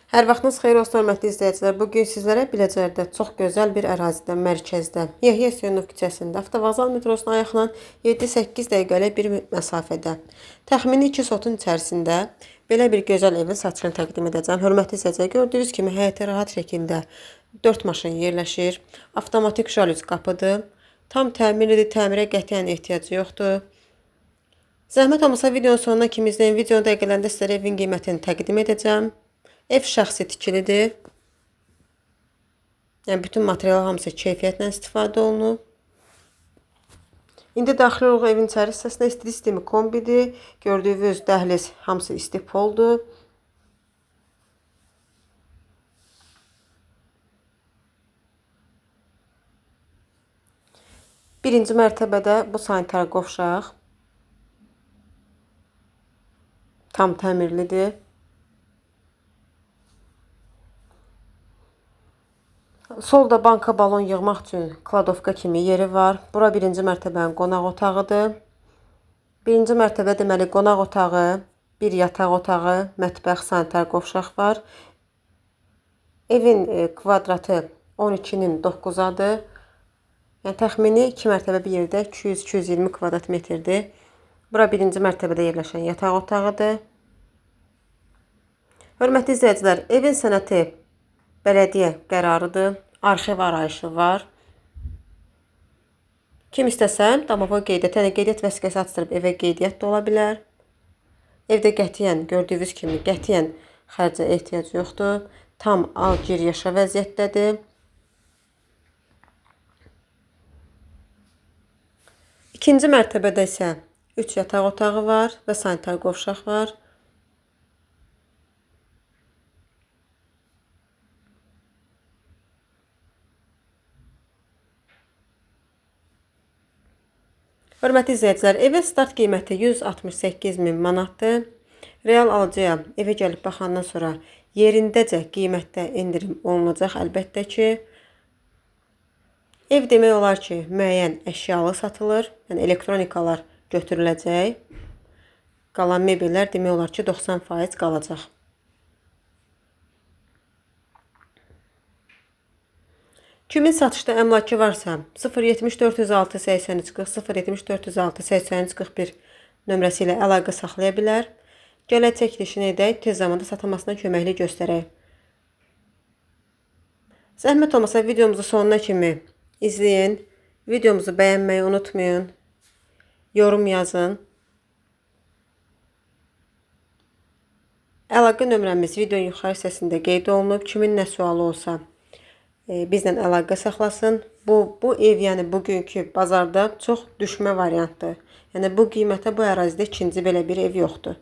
Hər vaxtınız xeyir olsun, hörmətli izləyicilər. Bugün sizlərə Biləcərdə çox gözəl bir ərazidə, mərkəzdə, Yəhya Hüseynov küçəsində, avtovağzal metrosunun ayağından 7-8 dəqiqəlik bir məsafədə, təxmini 2 sotun içərisində belə bir gözəl evin satışını təqdim edəcəm. Hörmətli izləyicilər, gördüyünüz kimi həyəti rahat şəkildə 4 maşın yerləşir. Avtomatik jalüz qapıdır. Tam təmirlidir, təmirə qətiyyən ehtiyacı yoxdur. Zəhmət olmasa videonun sonuna kimi izləyin. Videonun dəqiqələrində sizlərə evin qiymətini təqdim edəcəm. Ev şəxsi tikilidir. Yəni bütün material hamısı keyfiyyətlə istifadə olunub. İndi daxil oluq evin içəri hissəsinə. İstili sistemi kombidir. Gördüyünüz dəhliz hamısı istipoldur. Birinci mərtəbədə bu sanitar qovşaq tam təmirlidir. Solda banka balon yığmaq üçün kladovka kimi yeri var. Bura birinci mərtəbənin qonaq otağıdır. Birinci mərtəbə deməli qonaq otağı, bir yataq otağı, mətbəx, sanitar qovşaq var. Evin kvadratı 12-nin 9-adır. Yəni təxmini 2 mərtəbə bir yerdə 200-220 kvadrat metrdir. Bura birinci mərtəbədə yerləşən yataq otağıdır. Hörmətli izləyicilər, evin sənəti bələdiyyə qərarıdır. Arxiv arayışı var. Kim istəsə, damava qeydiyyat, yəni qeydiyyat vəsiqəsi açdırıb evə qeydiyyat da ola bilər. Evdə qətiyyən, gördüyünüz kimi, qətiyyən xərcə ehtiyac yoxdur. Tam al, gir, yaşa vəziyyətdədir. İkinci mərtəbədə isə 3 yataq otağı var və sanitar qovşaq var. Hörmətli izləyicilər, evin start qiyməti 168.000 manatdır. Real alıcıya evə gəlib baxandan sonra yerindəcə qiymətdə endirim olunacaq əlbəttə ki. Ev demək olar ki, müəyyən əşyalı satılır, yəni elektronikalar götürüləcək. Qalan mebellər demək olar ki, 90% qalacaq. Kimin satışda əmlakı varsa 07406 83 40 07406 83 41 nömrəsi ilə əlaqə saxlaya bilər. Gələk çəkilişini edək, tez zamanda satılmasına köməklik göstərək. Zəhmət olmasa videomuzu sonuna kimi izləyin. Videomuzu bəyənməyi unutmayın. Yorum yazın. Əlaqə nömrəmiz videonun yuxarı hissəsində qeyd olunub. Kimin nə sualı olsa bizlə əlaqə saxlasın. Bu ev, yəni bugünkü bazarda çox düşmə variantdır. Yəni bu qiymətə bu ərazidə ikinci belə bir ev yoxdur.